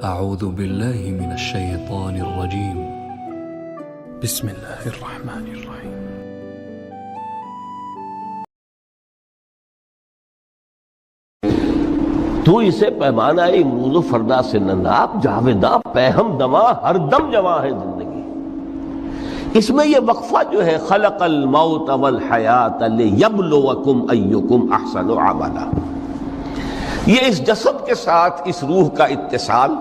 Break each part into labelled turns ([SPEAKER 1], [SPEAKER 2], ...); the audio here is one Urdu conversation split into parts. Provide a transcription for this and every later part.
[SPEAKER 1] أعوذ بالله من الشيطان الرجيم. بسم الله الرحمن الرحيم.
[SPEAKER 2] تو اسے پیمانہ امروز و فردا سے نہ ناپ، جاویداں پیہم دماں ہر دم جواں ہے زندگی۔ اس میں یہ وقفہ جو ہے خلق الموت والحیات لیبلوکم ایکم احسن عملا، یہ اس جسد کے ساتھ اس روح کا اتصال،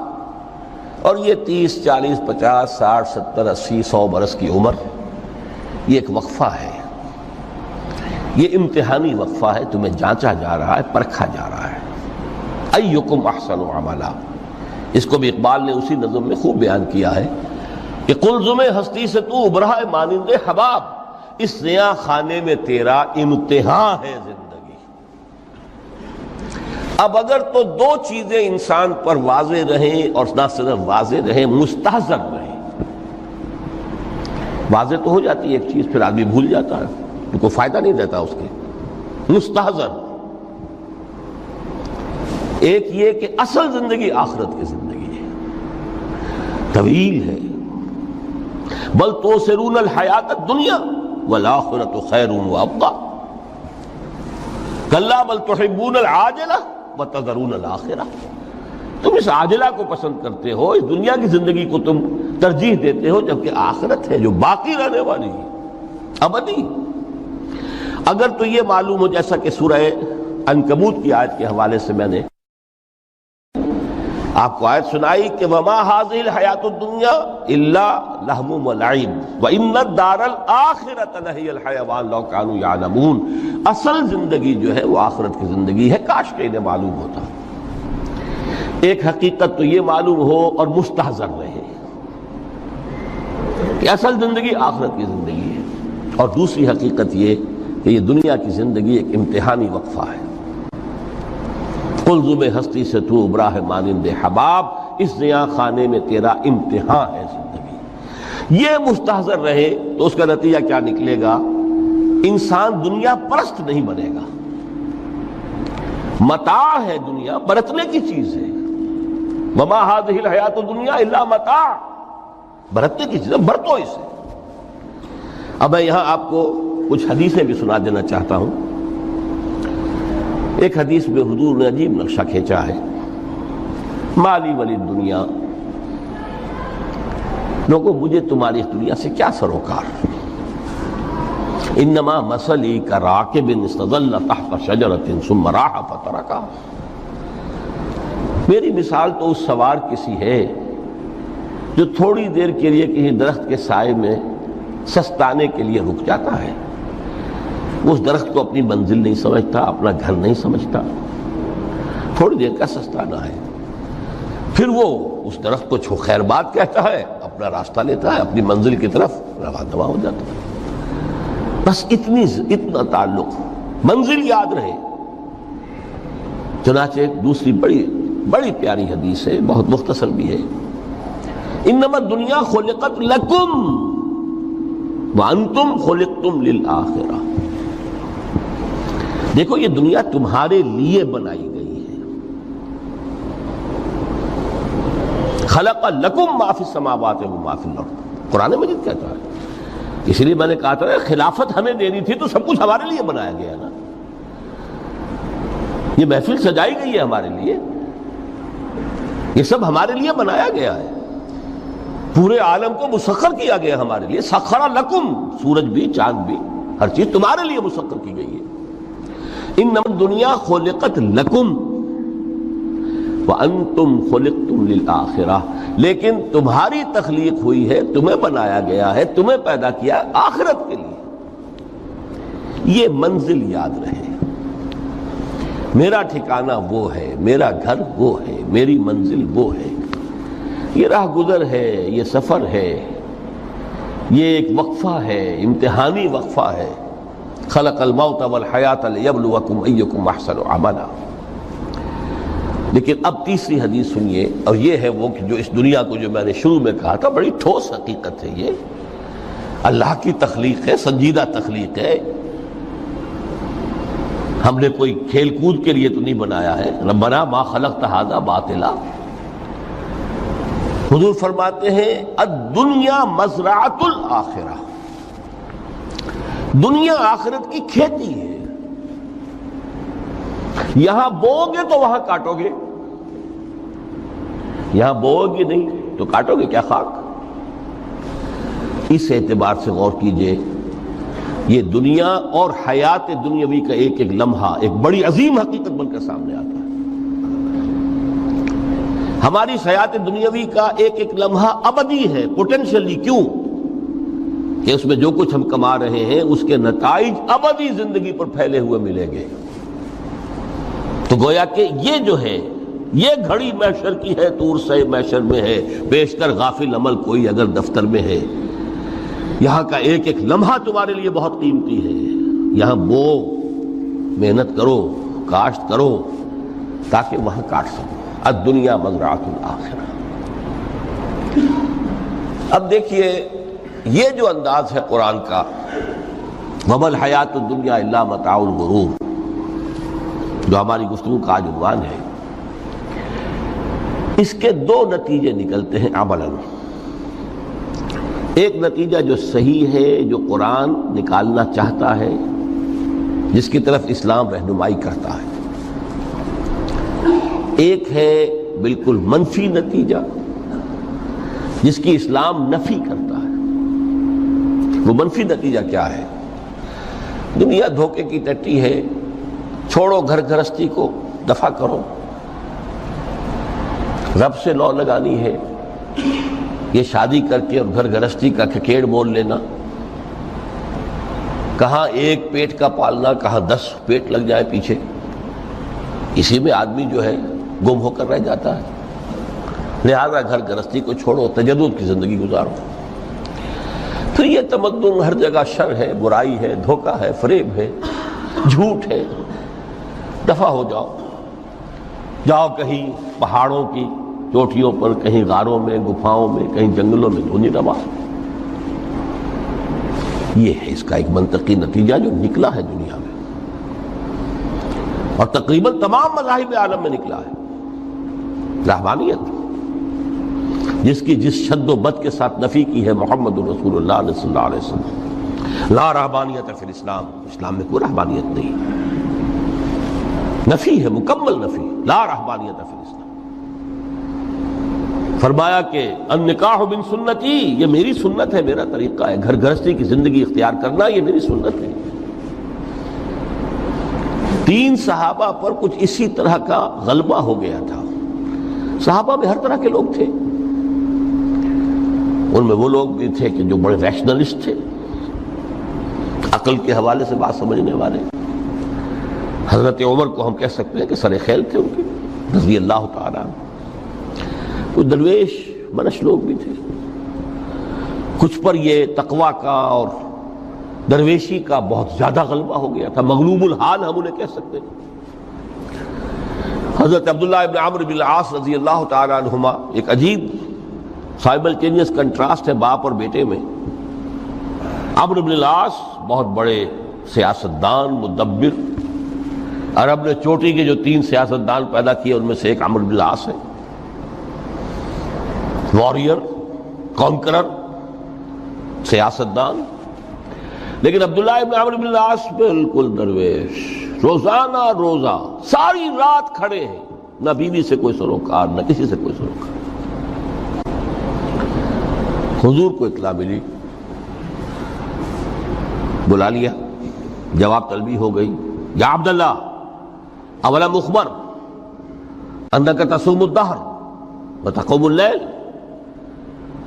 [SPEAKER 2] اور یہ 30 40 50 60 70 80 100 برس کی عمر، یہ ایک وقفہ ہے، یہ امتحانی وقفہ ہے، تمہیں جانچا جا رہا ہے، پرکھا جا رہا ہے۔ ایکم احسن عملا، اس کو بھی اقبال نے اسی نظم میں خوب بیان کیا ہے کہ قلزم ہستی سے تو ابھرا ہے مانند حباب، اس زیاں خانے میں تیرا امتحان ہے زندگی۔ اب اگر تو دو چیزیں انسان پر واضح رہیں، اور نہ صرف واضح رہیں، مستحضر رہیں۔ واضح تو ہو جاتی ہے ایک چیز، پھر آدمی بھول جاتا ہے، تو کوئی فائدہ نہیں دیتا اس کے۔ مستحضر ایک یہ کہ اصل زندگی آخرت کی زندگی ہے، طویل ہے۔ بل توسرون الحیات الدنیا والآخرۃ خیر وابقیٰ، کلا بل تحبون العاجلہ وتذرون الآخرہ، تم اس عاجلہ کو پسند کرتے ہو، اس دنیا کی زندگی کو تم ترجیح دیتے ہو، جبکہ آخرت ہے جو باقی رہنے والی ہے، ابدی۔ اگر تو یہ معلوم ہو، جیسا کہ سورہ عنکبوت کی آیت کے حوالے سے میں نے آپ کو آیت سنائی کہ وَمَا هَذِهِ الْحَيَاةُ الدُّنْيَا إِلَّا لَهْوٌ وَلَعِبٌ وَإِنَّ الدَّارَ الْآخِرَةَ لَهِيَ الْحَيَوَانُ لَوْ كَانُوا يَعْلَمُونَ، اصل زندگی جو ہے وہ آخرت کی زندگی ہے، کاش کہ انہیں معلوم ہوتا۔ ایک حقیقت تو یہ معلوم ہو اور مستحضر رہے کہ اصل زندگی آخرت کی زندگی ہے، اور دوسری حقیقت یہ کہ یہ دنیا کی زندگی ایک امتحانی وقفہ ہے۔ قلزم ہستی سے تو ابھرا ہے مانند حباب، اس زیاں خانے میں تیرا امتحان ہے زندگی۔ یہ مستحضر رہے تو اس کا نتیجہ کیا نکلے گا؟ انسان دنیا پرست نہیں بنے گا۔ متاع ہے دنیا، برتنے کی چیز ہے۔ وما هذه الحیات الدنیا الا متاع، برتنے کی چیز ہے، برتو اسے۔ اب میں یہاں آپ کو کچھ حدیثیں بھی سنا دینا چاہتا ہوں۔ ایک حدیث میں حضور نے عجیب نقشہ کھینچا ہے، مالی ولی دنیا، لوگوں مجھے تمہاری اس دنیا سے کیا سروکار؟ انما مثلی کراکب استظل تحت شجرۃ ثم راح فترکھا، میری مثال تو اس سوار کسی ہے جو تھوڑی دیر کے لیے کسی درخت کے سائے میں سستانے کے لیے رک جاتا ہے۔ اس درخت کو اپنی منزل نہیں سمجھتا، اپنا گھر نہیں سمجھتا، تھوڑی دیر کا سستانا ہے، پھر وہ اس درخت کو خیر بات کہتا ہے، اپنا راستہ لیتا ہے، اپنی منزل کی طرف روانہ ہو جاتا ہے۔ بس اتنا تعلق، منزل یاد رہے۔ چنانچہ ایک دوسری بڑی پیاری حدیث ہے، بہت مختصر بھی ہے، انما الدنیا خلقت لکم وانتم خلقتم للآخرہ، دیکھو یہ دنیا تمہارے لیے بنائی گئی ہے۔ خلق لکم ما فی السماوات و ما فی الارض، قرآن مجید کہتا ہے۔ اسی لیے میں نے کہا تھا خلافت ہمیں دینی تھی تو سب کچھ ہمارے لیے بنایا گیا ہے نا، یہ محفل سجائی گئی ہے ہمارے لیے، یہ سب ہمارے لیے بنایا گیا ہے، پورے عالم کو مسخر کیا گیا ہمارے لیے۔ سخر لکم، سورج بھی چاند بھی ہر چیز تمہارے لیے مسخر کی گئی ہے۔ انما الدنیا خلقت لکم وانتم خلقتم للآخرہ، لیکن تمہاری تخلیق ہوئی ہے، تمہیں بنایا گیا ہے، تمہیں پیدا کیا آخرت کے لیے۔ یہ منزل یاد رہے، میرا ٹھکانہ وہ ہے، میرا گھر وہ ہے، میری منزل وہ ہے، یہ راہ گزر ہے، یہ سفر ہے، یہ ایک وقفہ ہے، امتحانی وقفہ ہے۔ خلق الموت والحیات لیبلوکم ایکم احسن عملا۔ لیکن اب تیسری حدیث سنیے، اور یہ ہے وہ کہ جو اس دنیا کو، جو میں نے شروع میں کہا تھا، بڑی ٹھوس حقیقت ہے، یہ اللہ کی تخلیق ہے، سنجیدہ تخلیق ہے، ہم نے کوئی کھیل کود کے لیے تو نہیں بنایا ہے۔ ربنا ما خلقت ھذا باطلا، حضور فرماتے ہیں الدنیا مزرعۃ الآخرہ، دنیا آخرت کی کھیتی ہے، یہاں بوؤ گے تو وہاں کاٹو گے، یہاں بوؤ گے نہیں تو کاٹو گے کیا خاک؟ اس اعتبار سے غور کیجئے، یہ دنیا اور حیات دنیاوی کا ایک ایک لمحہ ایک بڑی عظیم حقیقت بن کر سامنے آتا ہے۔ ہماری حیات دنیاوی کا ایک ایک لمحہ ابدی ہے پوٹینشلی، کیوں کہ اس میں جو کچھ ہم کما رہے ہیں اس کے نتائج ابدی زندگی پر پھیلے ہوئے ملیں گے۔ تو گویا کہ یہ جو ہے یہ گھڑی محشر کی ہے، طور سے محشر میں ہے، بیشتر غافل عمل کوئی اگر دفتر میں ہے، یہاں کا ایک ایک لمحہ تمہارے لیے بہت قیمتی ہے، یہاں بو محنت کرو، کاشت کرو تاکہ وہاں کاٹ سکو۔ الدنیا مزرعۃ الآخرہ۔ اب دیکھیے یہ جو انداز ہے قرآن کا، وَمَا الْحَيَاةُ الدُّنْيَا إِلَّا مَتَاعُ الْغُرُورِ، جو ہماری گفتگو کا آج عنوان ہے، اس کے دو نتیجے نکلتے ہیں عملاً۔ ایک نتیجہ جو صحیح ہے، جو قرآن نکالنا چاہتا ہے، جس کی طرف اسلام رہنمائی کرتا ہے، ایک ہے بالکل منفی نتیجہ جس کی اسلام نفی کرتا ہے۔ وہ منفی نتیجہ کیا ہے؟ دنیا دھوکے کی ٹٹی ہے، چھوڑو گھر گھرستی کو، دفع کرو، رب سے لو لگانی ہے، یہ شادی کر کے اور گھر گھرستی کا کھکیڑ مول لینا، کہاں ایک پیٹ کا پالنا، کہاں 10 پیٹ لگ جائے پیچھے، اسی میں آدمی جو ہے گم ہو کر رہ جاتا ہے۔ لہذا گھر گھرستی کو چھوڑو، تجدد کی زندگی گزارو۔ پھر یہ تمدن ہر جگہ شر ہے، برائی ہے، دھوکہ ہے، فریب ہے، جھوٹ ہے، دفع ہو جاؤ، جاؤ کہیں پہاڑوں کی چوٹیوں پر، کہیں غاروں میں، گفاؤں میں، کہیں جنگلوں میں دھونی روا۔ یہ ہے اس کا ایک منطقی نتیجہ جو نکلا ہے دنیا میں، اور تقریباً تمام مذاہب عالم میں نکلا ہے۔ رحمانیت جس کی جس شد و بد کے ساتھ نفی کی ہے محمد رسول اللہ صلی اللہ علیہ وسلم، لا رحمانیت فی الاسلام، اسلام میں کوئی رحمانیت نہیں، نفی ہے، مکمل نفی، لا رحمانیت فی الاسلام۔ فرمایا کہ النکاح من سنتی، یہ میری سنت ہے، میرا طریقہ ہے، گھر گھرستی کی زندگی اختیار کرنا یہ میری سنت ہے۔ 3 صحابہ پر کچھ اسی طرح کا غلبہ ہو گیا تھا۔ صحابہ میں ہر طرح کے لوگ تھے، ان میں وہ لوگ بھی تھے کہ جو بڑے ریشنلسٹ تھے، عقل کے حوالے سے بات سمجھنے والے۔ حضرت عمر کو ہم کہہ سکتے ہیں کہ سر خیل تھے ان کے، رضی اللہ تعالیٰ عنہ۔ کچھ درویش منش لوگ بھی تھے، کچھ پر یہ تقویٰ کا اور درویشی کا بہت زیادہ غلبہ ہو گیا تھا، مغلوب الحال ہم انہیں کہہ سکتے ہیں۔ حضرت عبداللہ ابن عمرو بن العاص رضی اللہ تعالیٰ عنہما، ایک عجیب سائملٹینیس کنٹراسٹ ہے باپ اور بیٹے میں۔ عمرو بن العاص بہت بڑے سیاستدان، مدبر، عرب نے چوٹی کے جو 3 سیاستدان پیدا کیے ان میں سے ایک عمرو بن العاص ہے، واریر، کانکرر، سیاستدان۔ لیکن عبداللہ ابن عمرو بن العاص بالکل درویش، روزانہ روزہ ساری رات کھڑے ہیں، نہ بیوی سے کوئی سروکار، نہ کسی سے کوئی سروکار۔ حضور کو اطلاع ملی، بلا لیا، جواب طلبی ہو گئی، یا عبداللہ اولا مخبر انک تصوم الدہر وتقوم اللیل،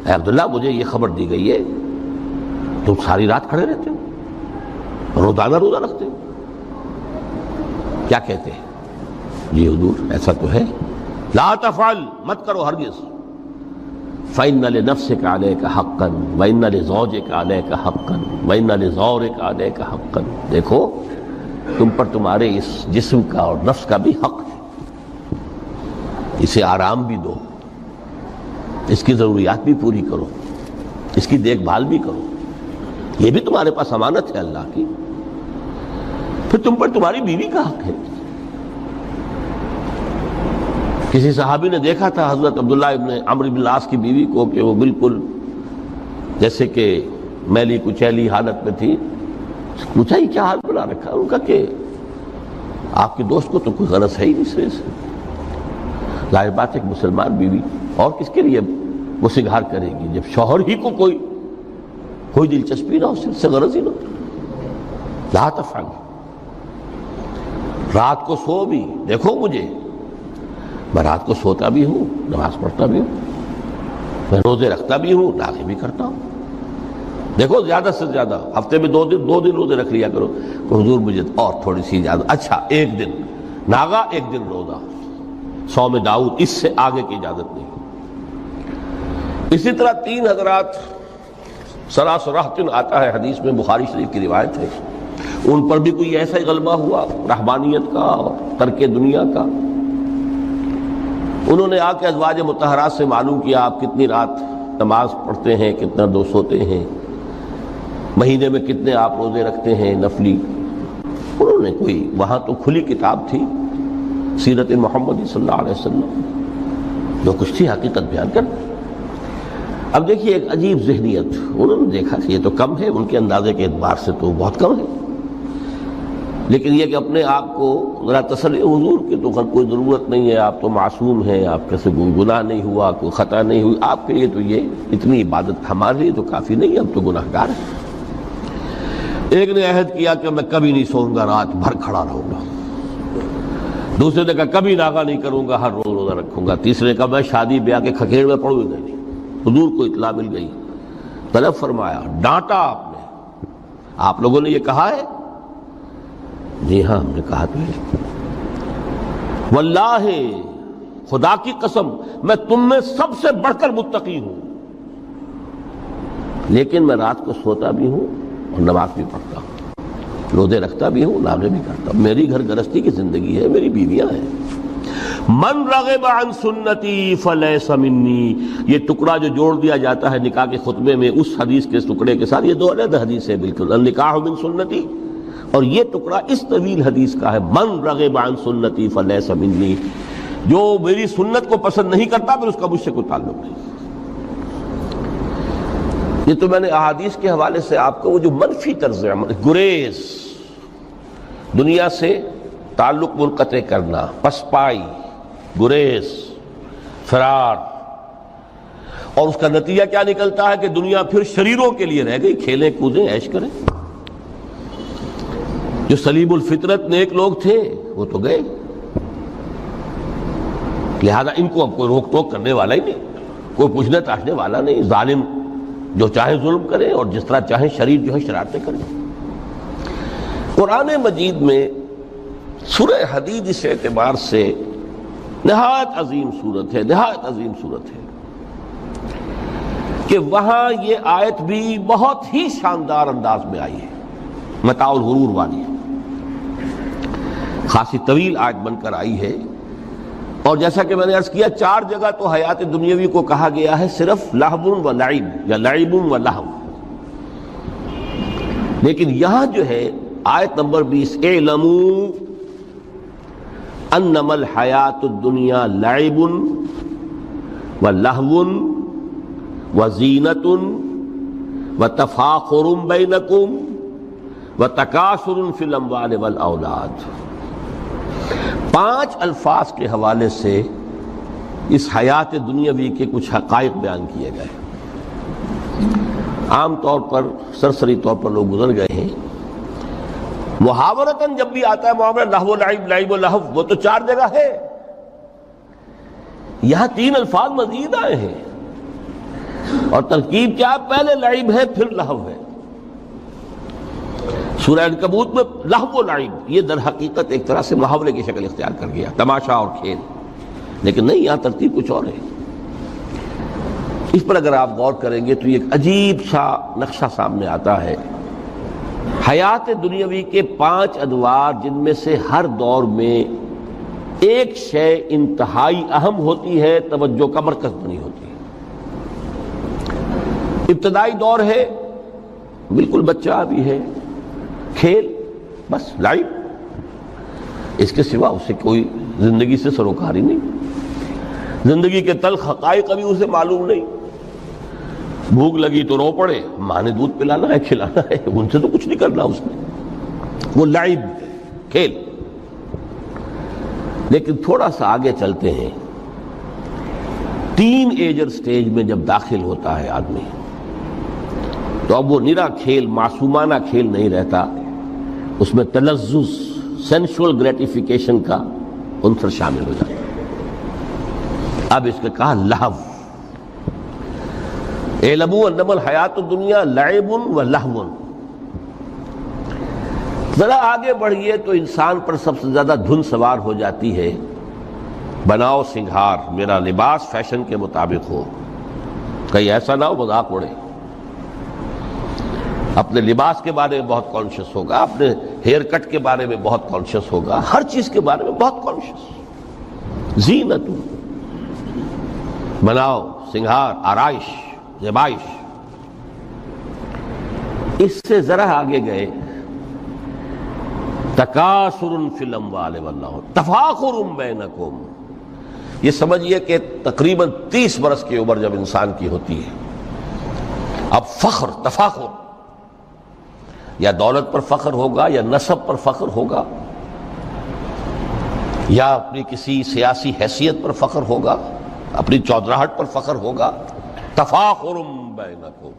[SPEAKER 2] اے عبداللہ مجھے یہ خبر دی گئی ہے تم ساری رات کھڑے رہتے ہو، روزانہ روزہ رکھتے ہو، کیا کہتے ہیں؟ جی حضور ایسا تو ہے۔ لا تفعل، مت کرو ہرگز۔ فإن لنفسك عليك حقا وإن لزوجك عليك حقا وإن لزورك عليك حقا، دیکھو تم پر تمہارے اس جسم کا اور نفس کا بھی حق ہے، اسے آرام بھی دو، اس کی ضروریات بھی پوری کرو، اس کی دیکھ بھال بھی کرو، یہ بھی تمہارے پاس امانت ہے اللہ کی۔ پھر تم پر تمہاری بیوی کا حق ہے، کسی صحابی نے دیکھا تھا حضرت عبداللہ ابن عمرو بن العاص کی بیوی کو کہ وہ بالکل جیسے کہ میلی کچیلی حالت میں تھی. پوچھا یہ کیا حال بنا رکھا؟ ان کا کہ آپ کے دوست کو تو کوئی غرض ہے ہی نہیں سرے سے. ظاہر بات ہے کہ مسلمان بیوی اور کس کے لیے وہ سنگھار کرے گی جب شوہر ہی کو کوئی دلچسپی نہ ہو، اس سے غرض ہی نہ ہو. لا تفعل، رات کو سو بھی دیکھو مجھے، میں رات کو سوتا بھی ہوں، نماز پڑھتا بھی ہوں، میں روزے رکھتا بھی ہوں، ناغے بھی کرتا ہوں. دیکھو زیادہ سے زیادہ ہفتے میں دو دن روزے رکھ لیا کرو کہ حضور مجھے اور تھوڑی سی اجازت. اچھا ایک دن ناغا، ایک دن روزہ، صوم داؤد، اس سے آگے کی اجازت نہیں. اسی طرح 3 حضرات سراسراہتن آتا ہے حدیث میں، بخاری شریف کی روایت ہے، ان پر بھی کوئی ایسا ہی غلبہ ہوا رہبانیت کا اور ترک دنیا کا. انہوں نے آ کے ازواج مطہرات سے معلوم کیا آپ کتنی رات نماز پڑھتے ہیں، کتنا دو سوتے ہیں، مہینے میں کتنے آپ روزے رکھتے ہیں نفلی. انہوں نے کوئی وہاں تو کھلی کتاب تھی سیرت محمد صلی اللہ علیہ وسلم، جو کچھ تھی حقیقت بیان کر. اب دیکھیے ایک عجیب ذہنیت، انہوں نے دیکھا کہ یہ تو کم ہے، ان کے اندازے کے اعتبار سے تو بہت کم ہے، لیکن یہ کہ اپنے آپ کو ذرا تسلی، حضور کی تو کوئی ضرورت نہیں ہے، آپ تو معصوم ہیں، آپ کیسے کوئی گناہ نہیں ہوا، کوئی خطا نہیں ہوئی، آپ کے لیے تو یہ اتنی عبادت ہمارے لیے تو کافی نہیں ہے، اب تو گناہ گار ہیں. ایک نے عہد کیا کہ میں کبھی نہیں سوؤں گا، رات بھر کھڑا رہوں گا. دوسرے نے کہا کبھی ناغا نہیں کروں گا، ہر روز روزہ رکھوں گا. تیسرے نے کہا میں شادی بیاہ کے کھکیڑ میں پڑوں گا نہیں. حضور کو اطلاع مل گئی، طلب فرمایا، ڈانٹا آپ نے، آپ لوگوں نے یہ کہا ہے؟ جی ہاں ہم نے کہا تو ہے. واللہ، خدا کی قسم، میں تم میں سب سے بڑھ کر متقی ہوں، لیکن میں رات کو سوتا بھی ہوں اور نماز بھی پڑھتا ہوں، روزے رکھتا بھی ہوں، ناغے بھی کرتا ہوں. میری گھر گرستی کی زندگی ہے، میری بیویاں ہیں. من رغب عن سنتی فلیس منی، یہ ٹکڑا جو جوڑ دیا جاتا ہے نکاح کے خطبے میں اس حدیث کے ٹکڑے کے ساتھ، یہ 2 علیحدہ حدیث ہے بالکل. النکاح من سنتی، اور یہ ٹکڑا اس طویل حدیث کا ہے، من رغب عن سنتی فلیس منی، جو میری سنت کو پسند نہیں کرتا پھر اس کا مجھ سے کوئی تعلق نہیں. یہ تو میں نے احادیث کے حوالے سے آپ کو وہ جو منفی طرز عمل، گریز، دنیا سے تعلق منقطع کرنا، پسپائی، گریز، فرار، اور اس کا نتیجہ کیا نکلتا ہے کہ دنیا پھر شریروں کے لیے رہ گئی، کھیلیں کودیں عیش کریں. جو سلیم الفطرت نیک لوگ تھے وہ تو گئے، لہذا ان کو اب کوئی روک ٹوک کرنے والا ہی نہیں، کوئی پوچھنے تاشنے والا نہیں. ظالم جو چاہے ظلم کرے اور جس طرح چاہے شریر جو ہے شرارتیں کرے. قرآن مجید میں سورہ حدید اس اعتبار سے نہایت عظیم صورت ہے، نہایت عظیم صورت ہے کہ وہاں یہ آیت بھی بہت ہی شاندار انداز میں آئی ہے، متاع الغرور والی، خاصی طویل آیت بن کر آئی ہے. اور جیسا کہ میں نے عرض کیا 4 جگہ تو حیات دنیاوی کو کہا گیا ہے صرف لہو و لعب یا لعب و لہو، لیکن یہاں جو ہے آیت نمبر 20، اعلموا انما الحیات الدنیا لعب و لہو و زینت و تفاخر بینکم و تکاثر فی الاموال والاولاد. 5 الفاظ کے حوالے سے اس حیات دنیاوی کے کچھ حقائق بیان کیے گئے. عام طور پر سرسری طور پر لوگ گزر گئے ہیں. محاورتاً جب بھی آتا ہے معاملہ لہو و لعب، لعب و لہو، وہ تو 4 جگہ ہے. یہاں 3 الفاظ مزید آئے ہیں اور ترکیب کیا؟ پہلے لعب ہے پھر لہو ہے. سورہ عنکبوت میں لہو و لعب یہ در حقیقت ایک طرح سے محاورے کی شکل اختیار کر گیا، تماشا اور کھیل، لیکن نہیں، یہاں ترتیب کچھ اور ہے. اس پر اگر آپ غور کریں گے تو یہ ایک عجیب سا نقشہ سامنے آتا ہے. حیات دنیاوی کے 5 ادوار، جن میں سے ہر دور میں ایک شے انتہائی اہم ہوتی ہے، توجہ کا مرکز بنی ہوتی ہے. ابتدائی دور ہے، بالکل بچہ بھی ہے، کھیل، بس لعب، اس کے سوا اسے کوئی زندگی سے سروکار ہی نہیں. زندگی کے تلخ حقائق ابھی اسے معلوم نہیں. بھوک لگی تو رو پڑے، ماں نے دودھ پلانا ہے، کھلانا ہے، ان سے تو کچھ نہیں کرنا اس نے. وہ لعب، کھیل. لیکن تھوڑا سا آگے چلتے ہیں، ٹین ایجر سٹیج میں جب داخل ہوتا ہے آدمی تو اب وہ نرا کھیل، معصومانہ کھیل نہیں رہتا، اس میں تلذذ، سینشول گریٹیفیکیشن کا عنصر شامل ہو جاتا ہے. اب اس کے کہا لہو. اعلموا انما الحیات الدنیا لعب و لہو. ذرا آگے بڑھئے تو انسان پر سب سے زیادہ دھن سوار ہو جاتی ہے، بناؤ سنگھار، میرا لباس فیشن کے مطابق ہو، کہیں ایسا نہ ہو مذاق اڑے. اپنے لباس کے بارے میں بہت کانشیس ہوگا، اپنے ہیئر کٹ کے بارے میں بہت کانشیس ہوگا، ہر چیز کے بارے میں بہت کانشیس. زینت، بناؤ سنگھار، آرائش، زیبائش. اس سے ذرا آگے گئے، تکاثر فی الاموال والنہر تفاخر بینکم. یہ سمجھئے کہ تقریباً 30 برس کی عمر جب انسان کی ہوتی ہے، اب فخر، تفاخر، یا دولت پر فخر ہوگا، یا نسب پر فخر ہوگا، یا اپنی کسی سیاسی حیثیت پر فخر ہوگا، اپنی چودراہٹ پر فخر ہوگا. تفاخر بینکم.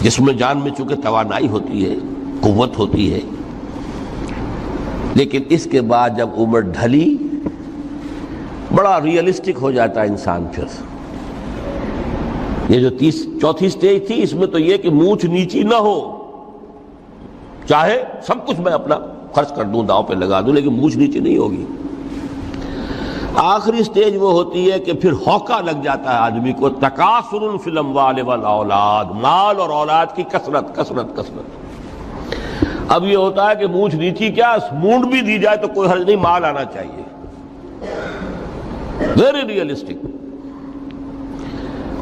[SPEAKER 2] جس میں جان میں چونکہ توانائی ہوتی ہے، قوت ہوتی ہے، لیکن اس کے بعد جب عمر ڈھلی بڑا ریئلسٹک ہو جاتا ہے انسان. پھر یہ جو چوتھی سٹیج تھی، اس میں تو یہ کہ مونچھ نیچی نہ ہو، چاہے سب کچھ میں اپنا خرچ کر دوں، داؤ پہ لگا دوں، لیکن مونچھ نیچی نہیں ہوگی. آخری سٹیج وہ ہوتی ہے کہ پھر ہوکا لگ جاتا ہے آدمی کو، تکاثر فی الاموال والاولاد، مال اور اولاد کی کثرت کثرت کثرت. اب یہ ہوتا ہے کہ مونچھ نیچی کیا، مونڈ بھی دی جائے تو کوئی حرج نہیں، مال آنا چاہیے. Very realistic.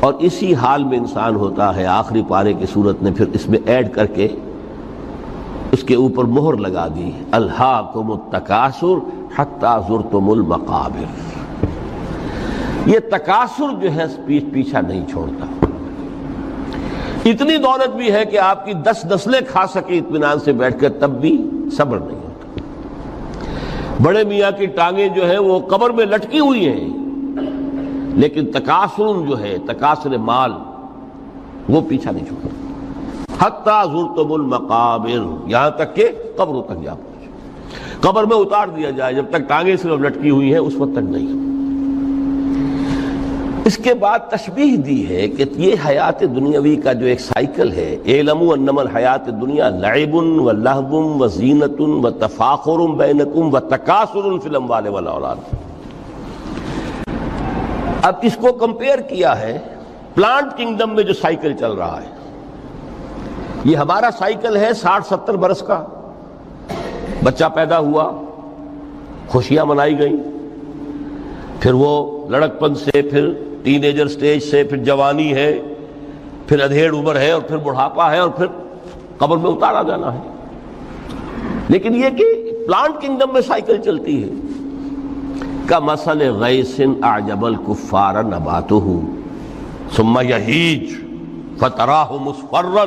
[SPEAKER 2] اور اسی حال میں انسان ہوتا ہے. آخری پارے کی صورت نے پھر اس میں ایڈ کر کے اس کے اوپر مہر لگا دی، الہاکم التکاثر حتی زرتم المقابر. یہ تکاثر جو ہے پیچھا نہیں چھوڑتا. اتنی دولت بھی ہے کہ آپ کی 10 نسلیں کھا سکے اطمینان سے بیٹھ کر، تب بھی صبر نہیں ہوتا. بڑے میاں کی ٹانگیں جو ہیں وہ قبر میں لٹکی ہوئی ہیں، لیکن تکاثر جو ہے، تکاثر مال، وہ پیچھا نہیں چھوڑتا. حتی زرتم المقابر، یہاں تک کہ قبروں تک جا پہنچے. قبر میں اتار دیا جائے، جب تک ٹانگیں صرف لٹکی ہوئی ہیں اس وقت تک نہیں. اس کے بعد تشبیہ دی ہے کہ یہ حیات دنیاوی کا جو ایک سائیکل ہے، اعلموا انما الحیات الدنیا لعب و لہو و زینت و تفاخر بینکم و تکاثر فی الاموال والاولاد. اب اس کو کمپیئر کیا ہے پلانٹ کنگڈم میں جو سائیکل چل رہا ہے. یہ ہمارا سائیکل ہے 60-70 برس کا. بچہ پیدا ہوا، خوشیاں منائی گئیں، پھر وہ لڑکپن سے، پھر ٹین ایجر سٹیج سے، پھر جوانی ہے، پھر ادھیڑ عمر ہے، اور پھر بڑھاپا ہے، اور پھر قبر میں اتارا جانا ہے. لیکن یہ کہ پلانٹ کنگڈم میں سائیکل چلتی ہے. کمثل غیث اعجب الکفار نباتہ ثم یہیج فتراہ مصفرا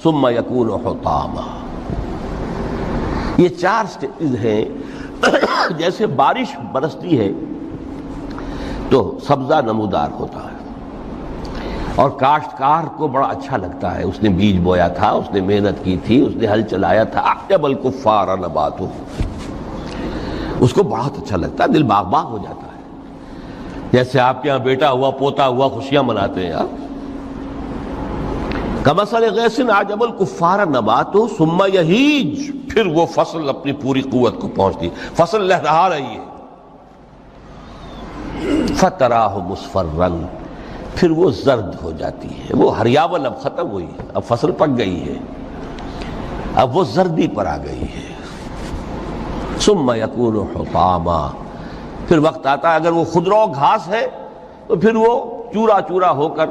[SPEAKER 2] ثم یکون حطاما. یہ 4 سٹیج ہیں. جیسے بارش برستی ہے تو سبزہ نمودار ہوتا ہے، اور کاشتکار کو بڑا اچھا لگتا ہے. اس نے بیج بویا تھا، اس نے محنت کی تھی، اس نے ہل چلایا تھا. اعجب الکفار نباتہ، اس کو بہت اچھا لگتا ہے، دل باغ باغ ہو جاتا ہے. جیسے آپ کے یہاں بیٹا ہوا، پوتا ہوا، خوشیاں مناتے ہیں آپ. کمثل غیث اعجب الکفار نباتہ ثم یہیج، پھر وہ فصل اپنی پوری قوت کو پہنچتی، فصل لہرا رہی ہے. فتراہ مصفرا، پھر وہ زرد ہو جاتی ہے. وہ ہریاول اب ختم ہوئی، اب فصل پک گئی ہے، اب وہ زردی پر آ گئی ہے. ثم یکون حطاما، پھر وقت آتا ہے اگر وہ خضرو گھاس ہے تو پھر وہ چورا چورا ہو کر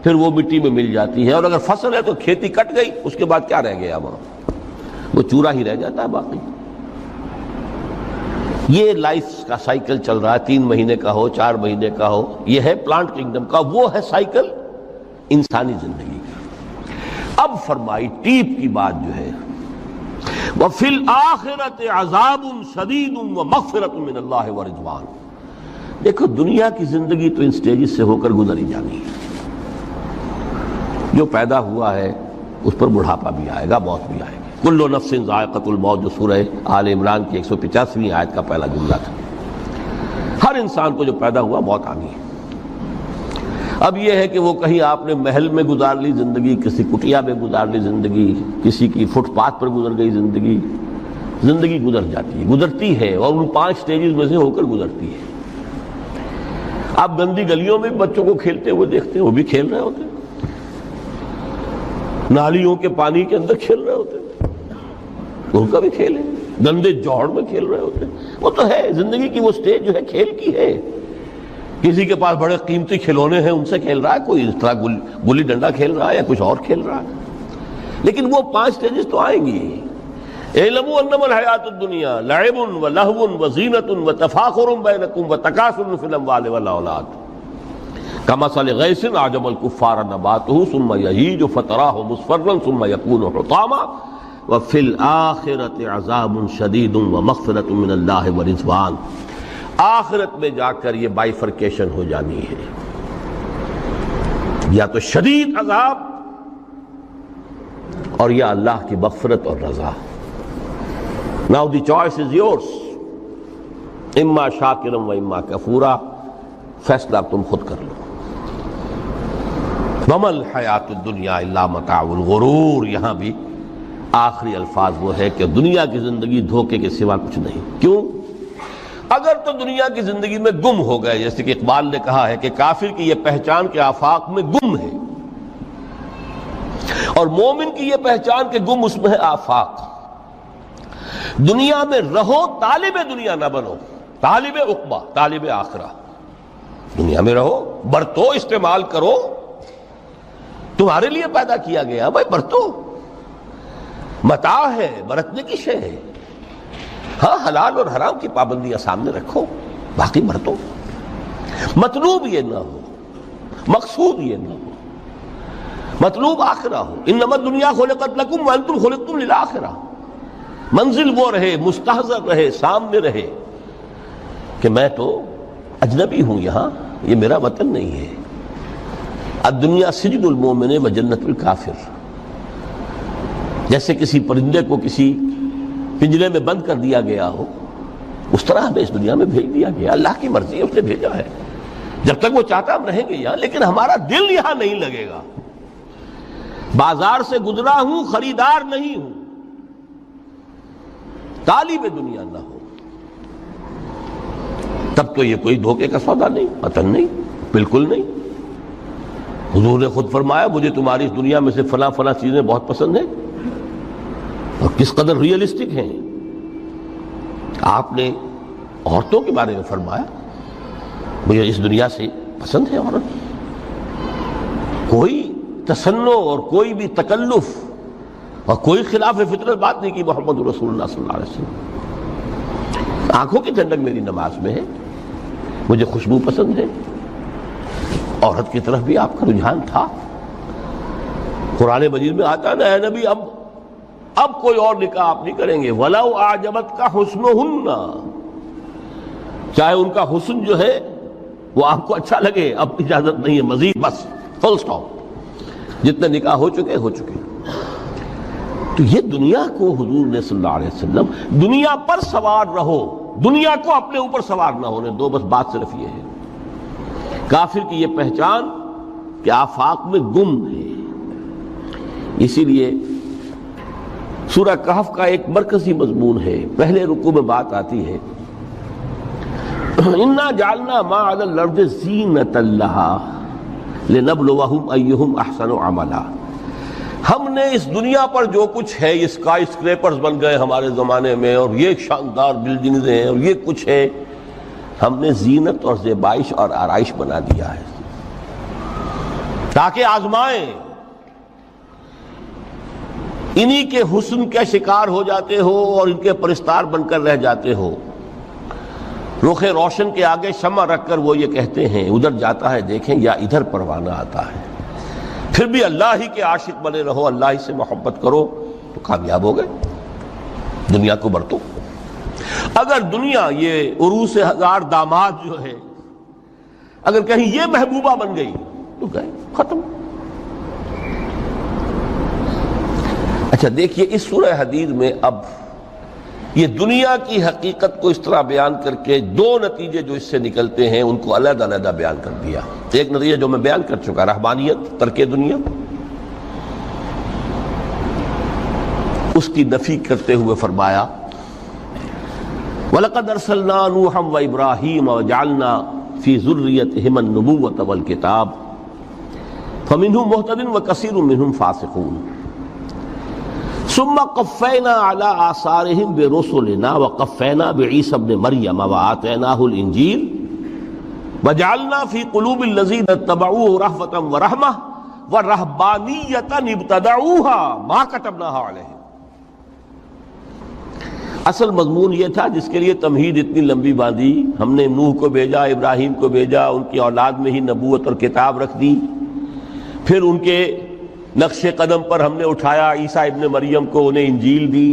[SPEAKER 2] پھر وہ مٹی میں مل جاتی ہے. اور اگر فصل ہے تو کھیتی کٹ گئی، اس کے بعد کیا رہ گیا وہاں؟ وہ چورا ہی رہ جاتا ہے باقی. یہ لائف کا سائیکل چل رہا ہے، 3 مہینے کا ہو، 4 مہینے کا ہو، یہ ہے پلانٹ کنگڈم کا، وہ ہے سائیکل انسانی زندگی کا۔ اب فرمائی ٹیپ کی بات جو ہے، وَفِي الْآخِرَةِ عَذَابٌ شَدِيدٌ وَمَغْفِرَةٌ مِّنَ اللَّهِ وَرِضْوَانٌ۔ دیکھو دنیا کی زندگی تو ان سٹیجز سے ہو کر گزری جانی ہے، جو پیدا ہوا ہے اس پر بڑھاپا بھی آئے گا، موت بھی آئے گی۔ کل نفس ذائقۃ الموت جو سورہ آل عمران کی 185ویں آیت کا پہلا جملہ تھا۔ ہر انسان کو جو پیدا ہوا موت آنی ہے۔ اب یہ ہے کہ وہ کہیں آپ نے محل میں گزار لی زندگی، کسی کٹیا میں گزار لی زندگی، کسی کی فٹ پاتھ پر گزر گئی زندگی، زندگی گزر جاتی ہے، گزرتی ہے، اور ان 5 سٹیجز میں سے ہو کر گزرتی ہے۔ آپ گندی گلیوں میں بچوں کو کھیلتے ہوئے دیکھتے ہیں، وہ بھی کھیل رہے ہوتے ہیں، نالیوں کے پانی کے اندر کھیل رہے ہوتے ہیں، ان کا بھی کھیل ہے، گندے جوہڑ میں کھیل رہے ہوتے ہیں۔ وہ تو ہے زندگی کی وہ سٹیج جو ہے کھیل کی ہے۔ کسی کے پاس بڑے قیمتی کھلونے ہیں، ان سے کھیل رہا ہے، کوئی اس طرح گلی ڈنڈا کھیل رہا ہے یا کچھ اور کھیل رہا ہے، لیکن وہ 5 سٹیجز تو آئیں گی۔ اعلموا انما الحیات الدنیا لعب ولہو وزینۃ وتفاخر بینکم وتکاثر فی الاموال والاولاد کمثل غیث اعجب الکفار نباتہ ثم یہیج فتراہ مصفرا ثم یکون حطاما وفی الآخرۃ عذاب شدید ومغفرۃ من اللہ ورضوان۔ آخرت میں جا کر یہ بائیفرکیشن ہو جانی ہے، یا تو شدید عذاب اور یا اللہ کی مغفرت اور رضا۔ Now the choice is yours، اما شاکرا و اما کفورا، فیصلہ تم خود کر لو۔ وما الحیات الدنیا الا متاع الغرور، یہاں بھی آخری الفاظ وہ ہے کہ دنیا کی زندگی دھوکے کے سوا کچھ نہیں۔ کیوں؟ اگر تو دنیا کی زندگی میں گم ہو گئے، جیسے کہ اقبال نے کہا ہے کہ کافر کی یہ پہچان کے آفاق میں گم ہے، اور مومن کی یہ پہچان کہ گم اس میں ہے آفاق۔ دنیا میں رہو، طالب دنیا نہ بنو، طالب عقبہ، طالب آخرہ۔ دنیا میں رہو، برتو، استعمال کرو، تمہارے لیے پیدا کیا گیا، بھائی برتو، متاع ہے، برتنے کی شے ہے۔ ہاں حلال اور حرام کی پابندیاں سامنے رکھو، باقی برتو۔ مطلوب یہ نہ ہو، مقصود یہ نہ ہو، مطلوب آخرہ ہو۔ انما الدنیا خلقت لکم وانتم خلقتم للآخرہ۔ منزل وہ رہے، مستحضر رہے، سامنے رہے کہ میں تو اجنبی ہوں، یہاں یہ میرا وطن نہیں ہے۔ الدنیا سجن المومن و جنت الکافر۔ جیسے کسی پرندے کو کسی پنجرے میں بند کر دیا گیا ہو، اس طرح ہمیں اس دنیا میں بھیج دیا گیا، اللہ کی مرضی ہے، اس نے بھیجا ہے۔ جب تک وہ چاہتا ہم رہیں گے یہاں، لیکن ہمارا دل یہاں نہیں لگے گا۔ بازار سے گزرا ہوں، خریدار نہیں ہوں، طالب دنیا نہ ہو، تب تو یہ کوئی دھوکے کا سودا نہیں، وطن نہیں، بالکل نہیں۔ حضور نے خود فرمایا مجھے تمہاری اس دنیا میں سے فلاں فلاں چیزیں بہت پسند ہیں، اور کس قدر ریئلسٹک ہیں۔ آپ نے عورتوں کے بارے میں فرمایا مجھے اس دنیا سے پسند ہے عورت۔ کوئی تصنع اور کوئی بھی تکلف اور کوئی خلاف فطرت بات نہیں کی محمد رسول اللہ صلی اللہ علیہ وسلم۔ آنکھوں کی ٹھنڈک میری نماز میں ہے، مجھے خوشبو پسند ہے، عورت کی طرف بھی آپ کا رجحان تھا۔ قرآن مجید میں آتا ہے نا، اے نبی اب کوئی اور نکاح آپ نہیں کریں گے، وَلَوْ أَعْجَبَتْكَ حُسْنُهُنَّ، چاہے ان کا حسن جو ہے وہ آپ کو اچھا لگے، اب اجازت نہیں ہے مزید، بس فل سٹاپ، جتنے نکاح ہو چکے ہو چکے۔ تو یہ دنیا کو حضور نے صلی اللہ علیہ وسلم دنیا پر سوار رہو، دنیا کو اپنے اوپر سوار نہ ہونے دو، بس بات صرف یہ ہے۔ کافر کی یہ پہچان کہ آفاق میں گم ہے۔ اسی لیے سورہ کہف کا ایک مرکزی مضمون ہے، پہلے رکوع میں بات آتی ہے اِنَّا جَعَلْنَا مَا عَلَى الْأَرْضِ زِینَةً لَهَا لِنَبْلُوَهُمْ أَيُّهُمْ أَحْسَنُ عَمَلًا۔ ہم نے اس دنیا پر جو کچھ ہے، یہ اسکائی اسکریپرز بن گئے ہمارے زمانے میں، اور یہ شاندار بلڈنگز ہیں، اور یہ کچھ ہے، ہم نے زینت اور زیبائش اور آرائش بنا دیا ہے تاکہ آزمائیں۔ انہی کے حسن کے شکار ہو جاتے ہو اور ان کے پرستار بن کر رہ جاتے ہو، رخ روشن کے آگے شمع رکھ کر وہ یہ کہتے ہیں ادھر جاتا ہے دیکھیں یا ادھر پروانہ آتا ہے، پھر بھی اللہ ہی کے عاشق بنے رہو، اللہ ہی سے محبت کرو تو کامیاب ہو گئے، دنیا کو برتو۔ اگر دنیا یہ عروس ہزار داماد جو ہے اگر کہیں یہ محبوبہ بن گئی تو گئے، ختم۔ اچھا دیکھیے اس سورہ حدید میں اب یہ دنیا کی حقیقت کو اس طرح بیان کر کے دو نتیجے جو اس سے نکلتے ہیں ان کو علیحدہ علیحدہ بیان کر دیا۔ ایک نتیجہ جو میں بیان کر چکا، رہبانیت، ترک دنیا، اس کی نفی کرتے ہوئے فرمایا وَلَقَدْ أَرْسَلْنَا نُوحًا وَإِبْرَاهِيمَ وَجَعَلْنَا فِي ذُرِّيَّتِهِمَا النُّبُوَّةَ وَالْكِتَابَ فَمِنْهُمْ مُهْتَدٍ وَكَثِيرٌ مِّنْهُمْ فَاسِقُونَ ثُمَّ قَفَّيْنَا عَلَىٰ آثَارِهِمْ بِرُسُلِنَا وَقَفَّيْنَا بِعِيسَى ابْنِ مَرْيَمَ وَآتَيْنَاهُ الْإِنجِيلَ وَجَعَلْنَا فِي قُلُوبِ الَّذِينَ اتَّبَعُوهُ رَأْفَةً وَرَحْمَةً وَرَهْبَانِيَّةً ابْتَدَعُوهَا مَا كَتَبْنَاهَا عَلَيْهِمْ۔ اصل مضمون یہ تھا جس کے لیے تمہید اتنی لمبی باندھی، ہم نے نوح کو بھیجا، ابراہیم کو بھیجا، ان کی اولاد میں ہی نبوت اور کتاب رکھ دی، پھر ان کے نقش قدم پر ہم نے اٹھایا عیسیٰ ابن مریم کو، انہیں انجیل دی،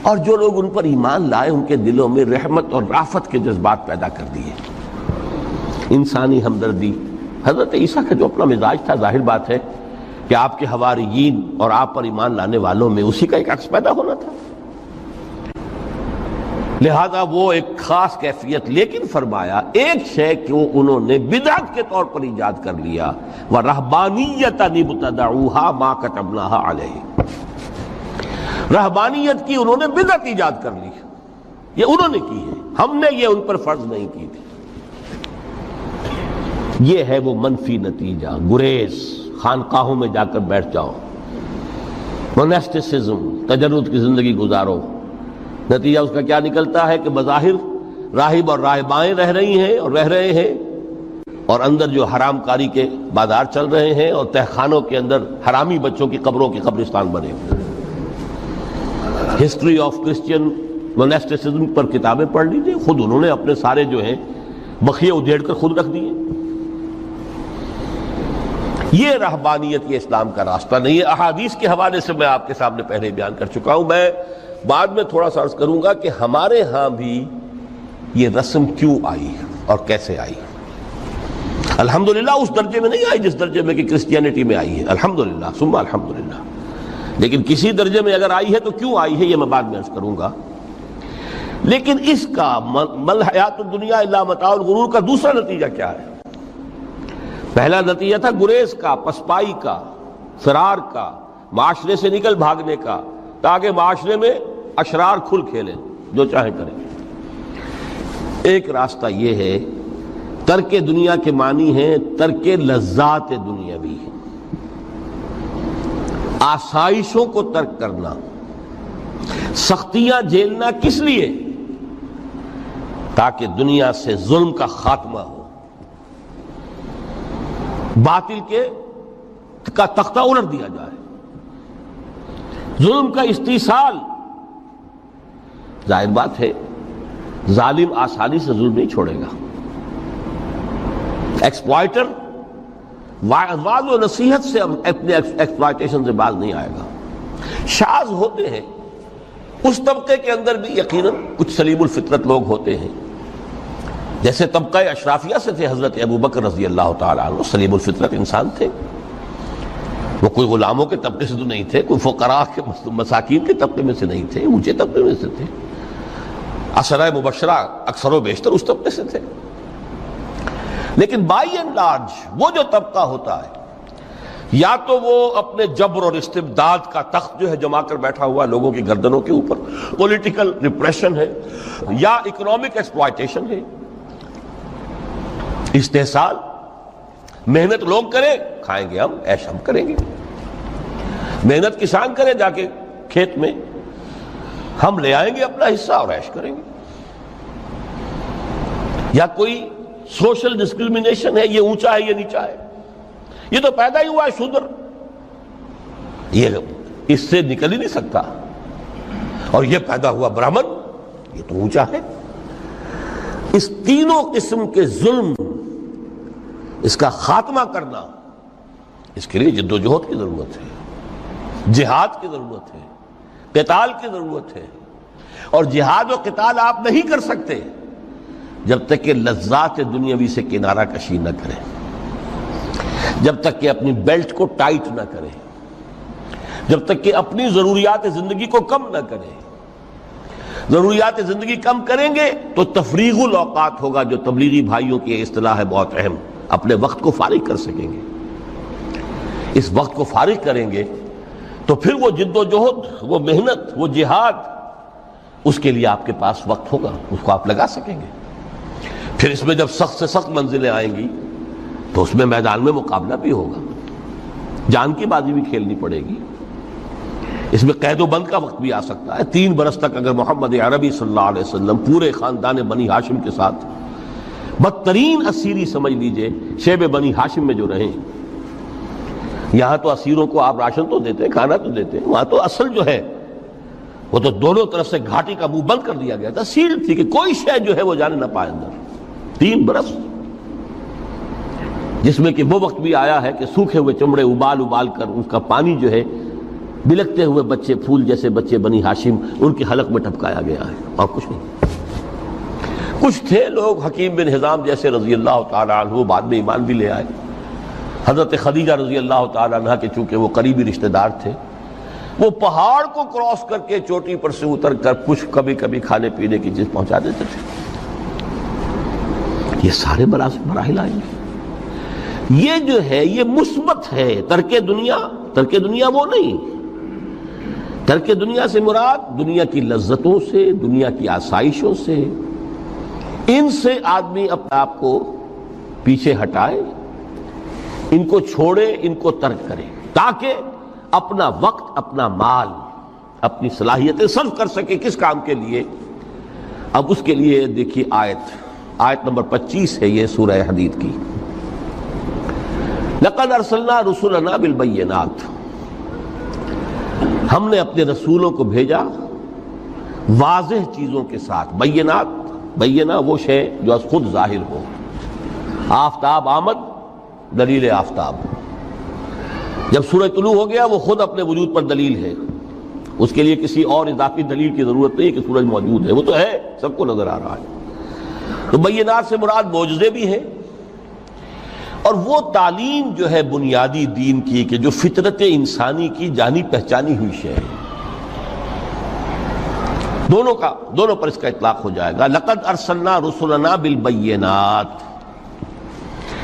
[SPEAKER 2] اور جو لوگ ان پر ایمان لائے ان کے دلوں میں رحمت اور رافت کے جذبات پیدا کر دیے، انسانی ہمدردی۔ حضرت عیسیٰ کا جو اپنا مزاج تھا، ظاہر بات ہے کہ آپ کے حواریین اور آپ پر ایمان لانے والوں میں اسی کا ایک عکس پیدا ہونا تھا، لہذا وہ ایک خاص کیفیت، لیکن فرمایا ایک شے کو انہوں نے بدعت کے طور پر ایجاد کر لیا، وَرَهْبَانِيَّةً ابْتَدَعُوهَا مَا كَتَبْنَاهَا عَلَيْهِمْ، رہبانیت کی انہوں نے بدعت ایجاد کر لی، یہ انہوں نے کی ہے، ہم نے یہ ان پر فرض نہیں کی تھی۔ یہ ہے وہ منفی نتیجہ، گریز، خانقاہوں میں جا کر بیٹھ جاؤ، موناسٹسزم، تجرد کی زندگی گزارو، نتیجہ اس کا کیا نکلتا ہے کہ بظاہر راہب اور راہبائیں رہ رہی ہیں اور رہ رہے ہیں، اور اندر جو حرام کاری کے بازار چل رہے ہیں، اور تہخانوں کے اندر حرامی بچوں کی قبروں کے قبرستان بنے ہوئے۔ ہسٹری آف کرسچین موناسٹسزم پر کتابیں پڑھ لیجیے، خود انہوں نے اپنے سارے جو ہیں بخیے ادھیڑ کر خود رکھ دیے۔ یہ رہبانیت، یہ اسلام کا راستہ نہیں ہے۔ احادیث کے حوالے سے میں آپ کے سامنے پہلے بیان کر چکا ہوں، میں بعد میں تھوڑا سا عرض کروں گا کہ ہمارے ہاں بھی یہ رسم کیوں آئی اور کیسے آئی۔ الحمدللہ اس درجے میں نہیں آئی جس درجے میں کہ کرسچینٹی میں آئی ہے، الحمدللہ ثم الحمدللہ، لیکن کسی درجے میں اگر آئی ہے تو کیوں آئی ہے یہ میں بعد میں عرض کروں گا۔ لیکن اس کا مل حیات الدنیا الا متاع الغرور کا دوسرا نتیجہ کیا ہے؟ پہلا نتیجہ تھا گریز کا، پسپائی کا، فرار کا، معاشرے سے نکل بھاگنے کا، تاکہ معاشرے میں اشرار کھل کھیلیں، جو چاہیں کریں۔ ایک راستہ یہ ہے، ترک دنیا کے معنی ہیں ترک لذات دنیاوی، آسائشوں کو ترک کرنا، سختیاں جھیلنا، کس لیے؟ تاکہ دنیا سے ظلم کا خاتمہ ہو، باطل کا تختہ الٹ دیا جائے، ظلم کا استیصال۔ ظاہر بات ہے ظالم آسانی سے ظلم نہیں چھوڑے گا، ایکسپلائٹر وعظ و نصیحت سے اپنے ایکسپلائٹیشن سے باز نہیں آئے گا۔ شاذ ہوتے ہیں اس طبقے کے اندر بھی یقیناً کچھ سلیم الفطرت لوگ ہوتے ہیں، جیسے طبقہ اشرافیہ سے تھے حضرت ابوبکر رضی اللہ تعالیٰ عنہ، سلیم الفطرت انسان تھے، وہ کوئی غلاموں کے طبقے سے تو نہیں تھے، کوئی فقراء کے مساکین کے طبقے میں سے نہیں تھے، اونچے طبقے میں سے تھے، عشرہ مبشرہ اکثر و بیشتر اس طبقے سے تھے۔ لیکن بائی اینڈ لارج وہ جو طبقہ ہوتا ہے، یا تو وہ اپنے جبر اور استبداد کا تخت جو ہے جما کر بیٹھا ہوا لوگوں کی گردنوں کے اوپر، پولیٹیکل ریپریشن ہے، یا اکنامک ایکسپلائٹیشن ہے، استحصال، محنت لوگ کریں، کھائیں گے ہم، عیش ہم کریں گے، محنت کسان کرے جا کے کھیت میں، ہم لے آئیں گے اپنا حصہ اور عیش کریں گے۔ یا کوئی سوشل ڈسکریمنیشن ہے، یہ اونچا ہے یہ نیچا ہے، یہ تو پیدا ہی ہوا ہے شودر، یہ اس سے نکل ہی نہیں سکتا، اور یہ پیدا ہوا برہمن، یہ تو اونچا ہے۔ اس تینوں قسم کے ظلم، اس کا خاتمہ کرنا، اس کے لیے جد و جہد کی ضرورت ہے، جہاد کی ضرورت ہے، قتال کی ضرورت ہے. اور جہاد و قتال آپ نہیں کر سکتے جب تک کہ لذات دنیاوی سے کنارہ کشی نہ کریں، جب تک کہ اپنی بیلٹ کو ٹائٹ نہ کریں، جب تک کہ اپنی ضروریات زندگی کو کم نہ کریں. ضروریات زندگی کم کریں گے تو تفریغ الاوقات ہوگا، جو تبلیغی بھائیوں کی اصطلاح ہے بہت اہم. اپنے وقت کو فارغ کر سکیں گے. اس وقت کو فارغ کریں گے تو پھر وہ جد و جہد، وہ محنت، وہ جہاد، اس کے لیے آپ کے پاس وقت ہوگا، اس کو آپ لگا سکیں گے. پھر اس میں جب سخت سے سخت منزلیں آئیں گی تو اس میں میدان میں مقابلہ بھی ہوگا، جان کی بازی بھی کھیلنی پڑے گی. اس میں قید و بند کا وقت بھی آ سکتا ہے. 3 برس تک اگر محمد عربی صلی اللہ علیہ وسلم پورے خاندان بنی ہاشم کے ساتھ، بدترین اسیری سمجھ لیجئے شیب بنی ہاشم میں جو رہیں، یہاں تو اسیروں کو آپ راشن تو دیتے ہیں، کھانا تو دیتے ہیں، وہاں تو اصل جو ہے وہ تو دونوں طرف سے گھاٹی کا منہ بند کر دیا گیا تھا، سیل تھی کہ کوئی شے جو ہے وہ جانے نہ پائے اندر. 3 برس، جس میں کہ وہ وقت بھی آیا ہے کہ سوکھے ہوئے چمڑے ابال ابال کر اس کا پانی جو ہے بلکتے ہوئے بچے، پھول جیسے بچے بنی ہاشم، ان کے حلق میں ٹپکایا گیا ہے، اور کچھ نہیں. کچھ تھے لوگ، حکیم بن حزام جیسے رضی اللہ تعالی عنہ، بعد میں ایمان بھی لے آئے. حضرت خدیجہ رضی اللہ تعالی عنہ کے چونکہ وہ قریبی رشتہ دار تھے، وہ پہاڑ کو کراس کر کے چوٹی پر سے اتر کر کچھ کبھی کبھی کھانے پینے کی چیز پہنچا دیتے تھے. یہ سارے مراحل آئیں گے. یہ جو ہے یہ مثبت ہے. ترک دنیا وہ نہیں. ترک دنیا سے مراد دنیا کی لذتوں سے، دنیا کی آسائشوں سے، ان سے آدمی اپنے آپ کو پیچھے ہٹائے، ان کو چھوڑے، ان کو ترک کرے، تاکہ اپنا وقت، اپنا مال، اپنی صلاحیتیں صرف کر سکے. کس کام کے لیے؟ اب اس کے لیے دیکھیے آیت نمبر 25 ہے یہ سورہ حدید کی. لَقَدْ أَرْسَلْنَا رُسُلَنَا بِالْبَيِّنَاتِ، ہم نے اپنے رسولوں کو بھیجا واضح چیزوں کے ساتھ. بینہ وہ شے جو از خود ظاہر ہو. آفتاب آمد، دلیل آفتاب. جب سورج طلوع ہو گیا وہ خود اپنے وجود پر دلیل ہے، اس کے لیے کسی اور اضافی دلیل کی ضرورت نہیں کہ سورج موجود ہے، وہ تو ہے، سب کو نظر آ رہا ہے. تو بینات سے مراد معجزے بھی ہیں، اور وہ تعلیم جو ہے بنیادی دین کی کہ جو فطرت انسانی کی جانی پہچانی ہوئی شے ہے، دونوں پر اس کا اطلاق ہو جائے گا. لقد ارسلنا رسلنا بالبینات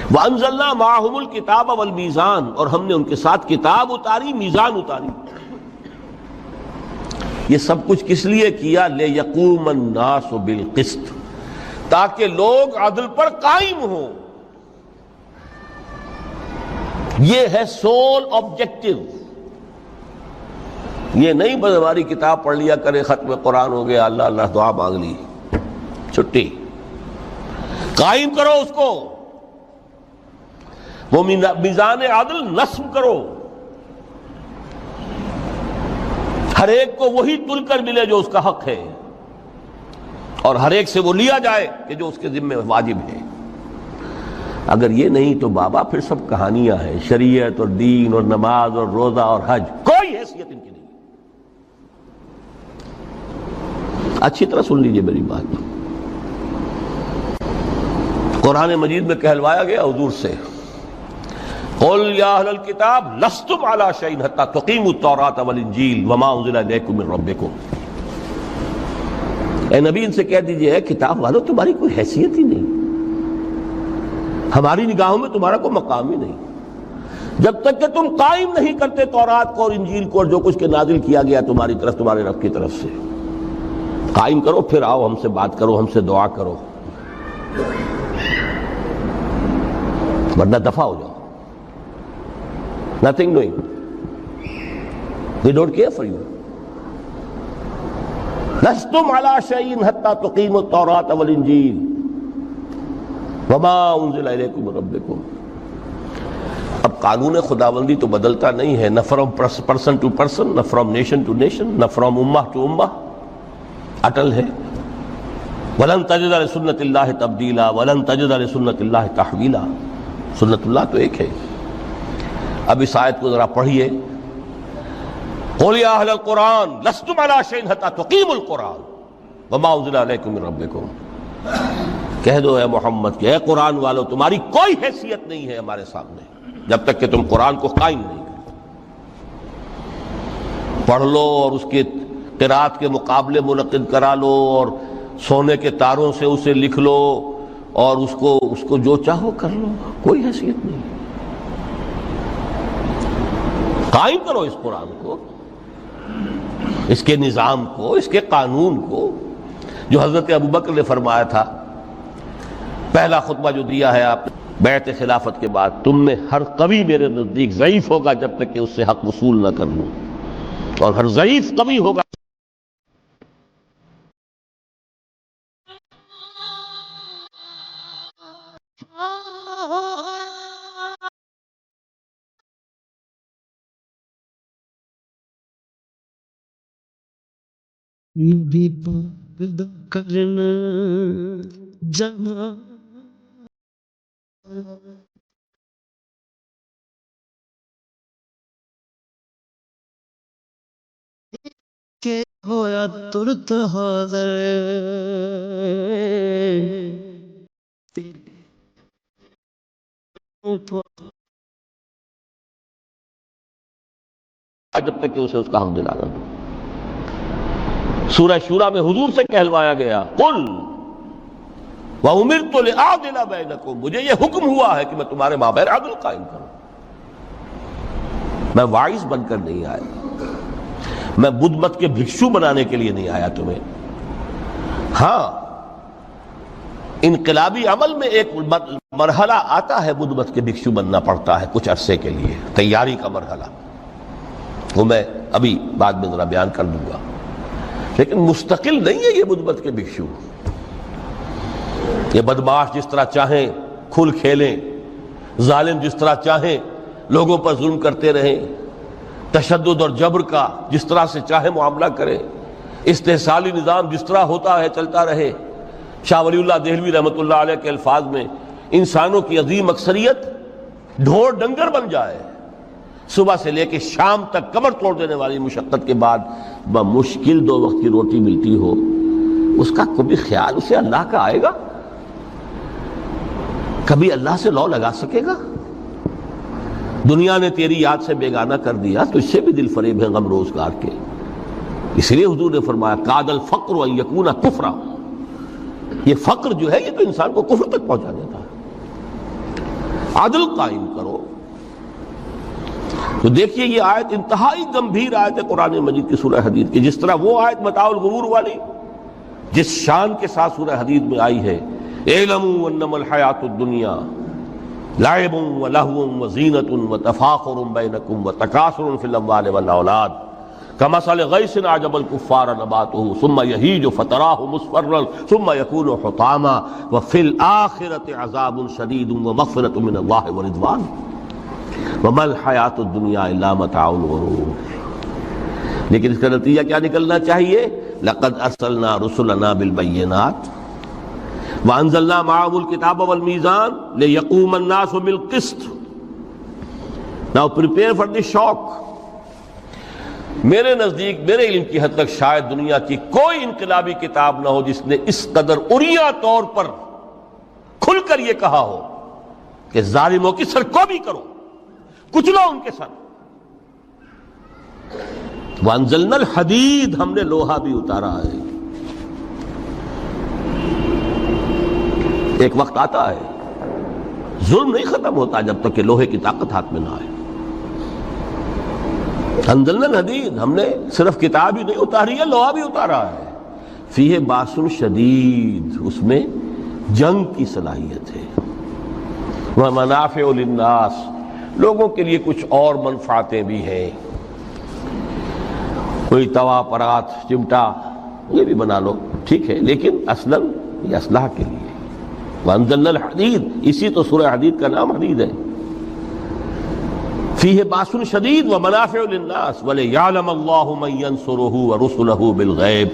[SPEAKER 2] وانزلنا معهم الکتاب والمیزان، اور ہم نے ان کے ساتھ کتاب اتاری، میزان اتاری. یہ سب کچھ کس لیے کیا؟ لیقوم الناس بالقسط، تاکہ لوگ عدل پر قائم ہوں. یہ ہے سول آبجیکٹو. یہ نہیں بس ہماری کتاب پڑھ لیا کرے، ختم قرآن ہو گیا، اللہ اللہ دعا مانگ لی، چھٹی. قائم کرو اس کو، وہ میزان عدل نصب کرو، ہر ایک کو وہی تل کر ملے جو اس کا حق ہے، اور ہر ایک سے وہ لیا جائے کہ جو اس کے ذمہ واجب ہے. اگر یہ نہیں تو بابا پھر سب کہانیاں ہیں. شریعت اور دین اور نماز اور روزہ اور حج، کوئی حیثیت ان کی نہیں. اچھی طرح سن لیجئے میری بات. قرآن مجید میں کہلوایا گیا حضور سے، قل یا اہل الکتاب لستم علی شیء حتی تقیموا التوراۃ والانجیل وما انزل الیکم من ربکم. اے نبی ان سے کہہ دیجئے کتاب والو تمہاری کوئی حیثیت ہی نہیں، ہماری نگاہوں میں تمہارا کوئی مقام ہی نہیں جب تک کہ تم قائم نہیں کرتے تورات کو اور انجیل کو اور جو کچھ کے نازل کیا گیا تمہاری طرف، تمہارے رب کی طرف سے. قائم کرو، پھر آؤ ہم سے بات کرو، ہم سے دعا کرو، ورنہ دفع ہو جاؤ. Nothing doing. They don't care for you. لستم علی شیء حتی تقیموا التوراۃ والانجیل وما انزل الیکم من ربکم. اب قانون خداوندی تو بدلتا نہیں ہے، نہ فرام پرسن ٹو پرسن، نہ فرام نیشن ٹو نیشن، نہ فرام امہ ٹو امہ، اٹل ہے. وَلَن تَجِدَ لِسُنَّتِ اللَّهِ تَبْدِيلًا وَلَن تَجِدَ لِسُنَّتِ اللَّهِ تَحْوِيلًا۔ سنت اللہ تو ایک ہے۔ اب اس آیت کو ذرا پڑھیے، قُلْ يَا أَهْلَ الْقُرْآنِ لَسْتُمْ عَلَىٰ شَيْءٍ حَتَّىٰ تُقِيمُوا الْقُرْآنَ وَمَا أُنزِلَ إِلَيْكُم مِّن رَّبِّكُمْ۔ کہہ دو اے محمد کہ اے قرآن والو، تمہاری کوئی حیثیت نہیں ہے ہمارے سامنے جب تک کہ تم قرآن کو قائم نہیں کرو۔ پڑھ لو اور اس کے قرات کے مقابلے منعقد کرا لو اور سونے کے تاروں سے اسے لکھ لو اور اس کو جو چاہو کر لو، کوئی حیثیت نہیں۔ قائم کرو اس قرآن کو، اس کے نظام کو، اس کے قانون کو، جو حضرت ابوبکر نے فرمایا تھا پہلا خطبہ جو دیا ہے آپ بیعت خلافت کے بعد، تم میں ہر قوی میرے نزدیک ضعیف ہوگا جب تک کہ اس سے حق وصول نہ کر لوں، اور ہر ضعیف قوی ہوگا۔
[SPEAKER 3] بھی پاک کرنا جہاں کہ ہویا ترت حاضر
[SPEAKER 2] جب تک کہ اسے اس کا حق دلانا دو۔ سورہ شورى میں حضور سے کہلوایا گیا، قل وَأُمِرْتُ لِأَعْدِلَ بَيْنَكُمْ، مجھے یہ حکم ہوا ہے کہ میں تمہارے مابین عدل قائم کروں۔ میں واعظ بن کر نہیں آیا، میں بدھ مت کے بھکشو بنانے کے لیے نہیں آیا تمہیں۔ ہاں، انقلابی عمل میں ایک مرحلہ آتا ہے، بدھ مت کے بھکشو بننا پڑتا ہے کچھ عرصے کے لیے، تیاری کا مرحلہ، وہ میں ابھی بعد میں ذرا بیان کر دوں گا، لیکن مستقل نہیں ہے یہ بدھ مت کے بھکشو۔ یہ بدماش جس طرح چاہیں کھل کھیلیں، ظالم جس طرح چاہیں لوگوں پر ظلم کرتے رہیں، تشدد اور جبر کا جس طرح سے چاہے معاملہ کریں، استحصالی نظام جس طرح ہوتا ہے چلتا رہے۔ شاہ ولی اللہ دہلوی رحمۃ اللہ علیہ کے الفاظ میں، انسانوں کی عظیم اکثریت ڈھور ڈنگر بن جائے، صبح سے لے کے شام تک کمر توڑ دینے والی مشقت کے بعد بمشکل 2 وقت کی روٹی ملتی ہو، اس کا کبھی خیال اسے اللہ کا آئے گا؟ کبھی اللہ سے لو لگا سکے گا؟ دنیا نے تیری یاد سے بیگانہ کر دیا تو اس سے بھی دل فریب ہے غم روزگار کے۔ اس لیے حضور نے فرمایا کاد الفقر ان یکون کفرا، یہ فقر جو ہے یہ تو انسان کو کفر تک پہنچا دیتا ہے۔ عدل قائم کرو۔ تو دیکھیے یہ آیت انتہائی گمبھیر آیت ہے قرآن مجید کی سورہ حدید کی، جس طرح وہ آیت متاع الغرور والی جس شان کے ساتھ سورہ حدید میں آئی ہے، اعلموا انما الحیات الدنیا لعب ولہو وزینۃ وتفاخر بینکم وتکاثر فی الاموال والاولاد کمثل غیث اعجب الکفار نباتہ ثم یہیج فتراہ مصفرا ثم یکون حطاما وفی الآخرۃ عذاب شدید ومغفرۃ من اللہ ورضوان وما الحیات الدنیا الا متاع الغرور۔ لیکن اس کا نتیجہ کیا نکلنا چاہیے؟ لقد ارسلنا رسلنا بالبینات وانزلنا معهم الکتاب والمیزان لیقوم الناس بالقسط۔ Now prepare for the shock۔ میرے نزدیک، میرے علم کی حد تک شاید دنیا کی کوئی انقلابی کتاب نہ ہو جس نے اس قدر عریاں طور پر کھل کر یہ کہا ہو کہ ظالموں کی سرکوبی کرو، کچلو ان کے سر۔ وانزلنا الحدید، ہم نے لوہا بھی اتارا ہے۔ ایک وقت آتا ہے ظلم نہیں ختم ہوتا جب تک کہ لوہے کی طاقت ہاتھ میں نہ آئے۔ انزلنا الحدید، ہم نے صرف کتاب ہی نہیں اتاری ہے، لوہا بھی اتارا ہے۔ فیہ باس شدید، اس میں جنگ کی صلاحیت ہے۔ ومنافع للناس، لوگوں کے لیے کچھ اور منفعتیں بھی ہیں، کوئی توا پرات چمٹا یہ بھی بنا لو، ٹھیک ہے، لیکن اصلاً یہ اسلحہ کے لیے۔ وانزلنا الحدید، اسی تو سورہ حدید کا نام حدید ہے۔ فیہ باس شدید ومنافع للناس ولیعلم اللہ من ینصرہ ورسلہ بالغیب،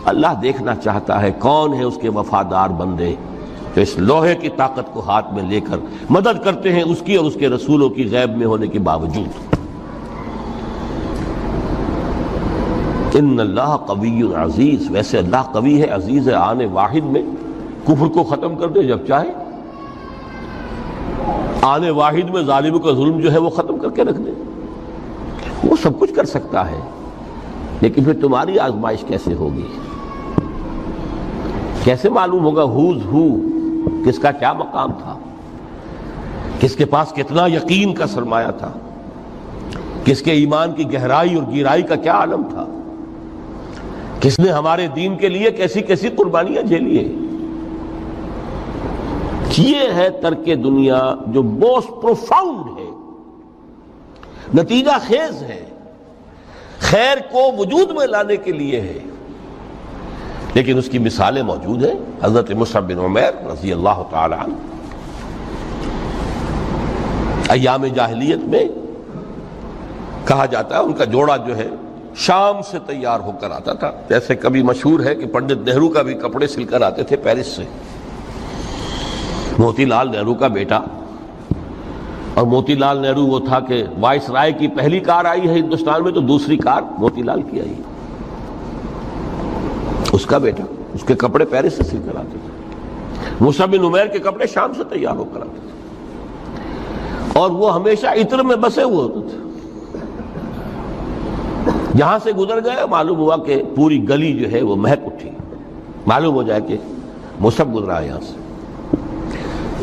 [SPEAKER 2] اللہ دیکھنا چاہتا ہے کون ہے اس کے وفادار بندے جو اس لوہے کی طاقت کو ہاتھ میں لے کر مدد کرتے ہیں اس کی اور اس کے رسولوں کی غیب میں ہونے کے باوجود۔ ان اللہ قوی عزیز، ویسے اللہ قوی ہے، عزیز ہے، آنے واحد میں کفر کو ختم کر دے جب چاہے، آنے واحد میں ظالموں کا ظلم جو ہے وہ ختم کر کے رکھ دے، وہ سب کچھ کر سکتا ہے۔ لیکن پھر تمہاری آزمائش کیسے ہوگی؟ کیسے معلوم ہوگا ہوز ہو، کس کا کیا مقام تھا، کس کے پاس کتنا یقین کا سرمایہ تھا، کس کے ایمان کی گہرائی اور گہرائی کا کیا عالم تھا، کس نے ہمارے دین کے لیے کیسی کیسی قربانیاں جھیلی ہیں۔ یہ ہے ترک دنیا جو موسٹ پروفاؤنڈ ہے، نتیجہ خیز ہے، خیر کو وجود میں لانے کے لیے ہے، لیکن اس کی مثالیں موجود ہیں۔ حضرت مصعب بن عمیر رضی اللہ تعالی عنہ ایام جاہلیت میں کہا جاتا ہے ان کا جوڑا جو ہے شام سے تیار ہو کر آتا تھا، جیسے کبھی مشہور ہے کہ پنڈت نہرو کا بھی کپڑے سل کر آتے تھے پیرس سے۔ موتی لال نہرو کا بیٹا، اور موتی لال نہرو وہ تھا کہ وائس رائے کی پہلی کار آئی ہے ہندوستان میں تو دوسری کار موتی لال کی آئی، اس کا بیٹا، اس کے کپڑے پیرس سے سل کر آتے تھے۔ مصعب بن عمیر کے کپڑے شام سے تیار ہو کر آتے تھے، اور وہ ہمیشہ عطر میں بسے ہوئے ہوتے تھے۔ جہاں سے گزر گئے معلوم ہوا کہ پوری گلی جو ہے وہ مہک اٹھی، معلوم ہو جائے کہ مصعب گزرا ہے یہاں سے۔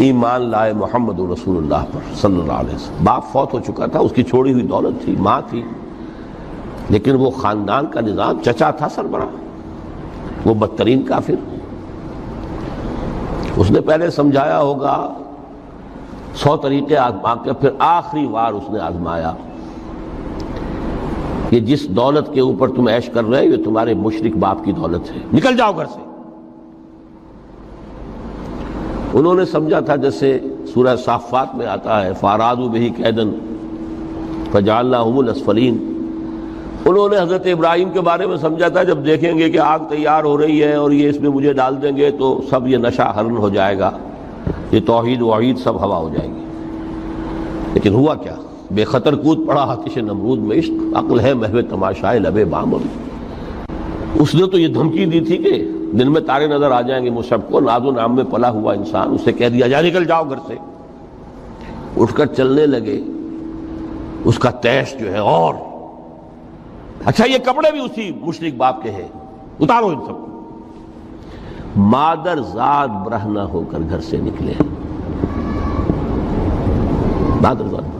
[SPEAKER 2] ایمان لائے محمد رسول اللہ پر صلی اللہ علیہ وسلم۔ باپ فوت ہو چکا تھا، اس کی چھوڑی ہوئی دولت تھی، ماں تھی، لیکن وہ خاندان کا نظام، چچا تھا سربراہ، وہ بدترین کافر۔ اس نے پہلے سمجھایا ہوگا 100 طریقے آزما کے، پھر آخری بار اس نے آزمایا کہ جس دولت کے اوپر تم عیش کر رہے ہو یہ تمہارے مشرک باپ کی دولت ہے، نکل جاؤ گھر سے۔ انہوں نے سمجھا تھا جیسے سورہ صافات میں آتا ہے فَأَرَادُوا بِهِ كَيْدًا فَجَعَلْنَاهُمُ الْأَسْفَلِينَ۔ انہوں نے حضرت ابراہیم کے بارے میں سمجھا تھا جب دیکھیں گے کہ آگ تیار ہو رہی ہے اور یہ اس میں مجھے ڈال دیں گے تو سب یہ نشہ حرن ہو جائے گا، یہ توحید وحید سب ہوا ہو جائے گی۔ لیکن ہوا کیا؟ بے خطر کود پڑا آتش نمرود میں، عشق عقل ہے محو تماشائے لبے بام۔ اس نے تو یہ دھمکی دی تھی کہ دن میں تارے نظر آ جائیں گے مصعب کو، ناز و نام میں پلا ہوا انسان، اسے کہہ دیا جا نکل جاؤ گھر سے۔ اٹھ کر چلنے لگے، اس کا تیش جو ہے اور اچھا یہ کپڑے بھی اسی مشرک باپ کے ہیں، اتارو ان سب کو۔ مادر ذات برہنہ ہو کر گھر سے نکلے، مادر ذات۔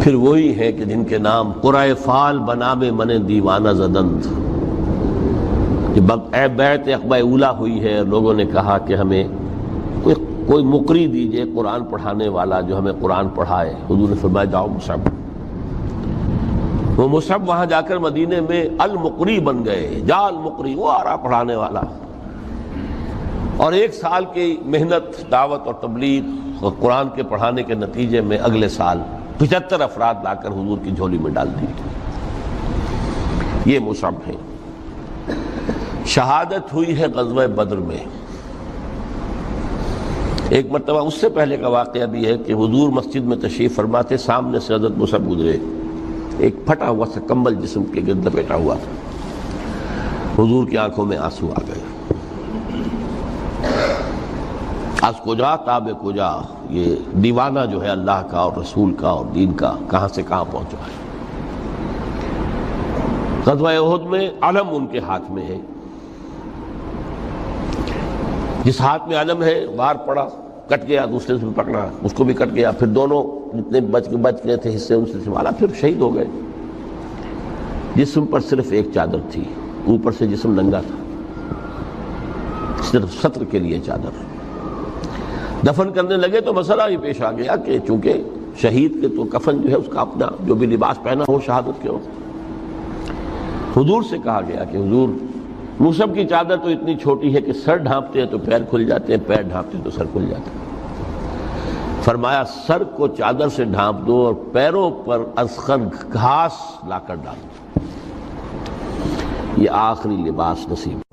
[SPEAKER 2] پھر وہی ہے کہ جن کے نام قرائے فال بنام من دیوانہ زدند، بیعت عقبہ اولا ہوئی ہے، لوگوں نے کہا کہ ہمیں کوئی مقری دیجئے قرآن پڑھانے والا جو ہمیں قرآن پڑھائے۔ حضور نے فرمایا جاؤ مصعب۔ وہ مصعب وہاں جا کر مدینے میں المقری بن گئے، جا المقری، وہ آ رہا پڑھانے والا۔ اور 1 سال کی محنت، دعوت اور تبلیغ اور قرآن کے پڑھانے کے نتیجے میں اگلے سال 75 افراد لا کر حضور کی جھولی میں ڈال دی۔ یہ مصعب ہیں۔ شہادت ہوئی ہے غزوہ بدر میں۔ ایک مرتبہ اس سے پہلے کا واقعہ بھی ہے کہ حضور مسجد میں تشریف فرما تھے، سامنے سے حضرت مصعب گزرے، ایک پھٹا ہوا سا کمبل جسم کے گرد لپیٹا ہوا تھا۔ حضور کی آنکھوں میں آنسو آ گئے۔ از کجا تاب کجا، یہ دیوانہ جو ہے اللہ کا اور رسول کا اور دین کا کہاں سے کہاں پہنچا ہے۔ غزوہ احد میں علم ان کے ہاتھ میں ہے، جس ہاتھ میں علم ہے وار پڑا، کٹ گیا، دوسرے سے پکڑا، اس کو بھی کٹ گیا، پھر دونوں جتنے بچ گئے تھے حصے ان سے سنبھالا، پھر شہید ہو گئے۔ جسم پر صرف ایک چادر تھی، اوپر سے جسم ننگا تھا، صرف ستر کے لیے چادر۔ دفن کرنے لگے تو مسئلہ ہی پیش آ گیا کہ چونکہ شہید کے تو کفن جو ہے اس کا اپنا جو بھی لباس پہنا ہو شہادت کے ہو۔ حضور سے کہا گیا کہ حضور مصعب کی چادر تو اتنی چھوٹی ہے کہ سر ڈھانپتے ہیں تو پیر کھل جاتے ہیں، پیر ڈھانپتے ہیں تو سر کھل جاتے ہیں۔ فرمایا سر کو چادر سے ڈھانپ دو اور پیروں پر اذخر گھاس لا کر ڈال دو۔ یہ آخری لباس نصیب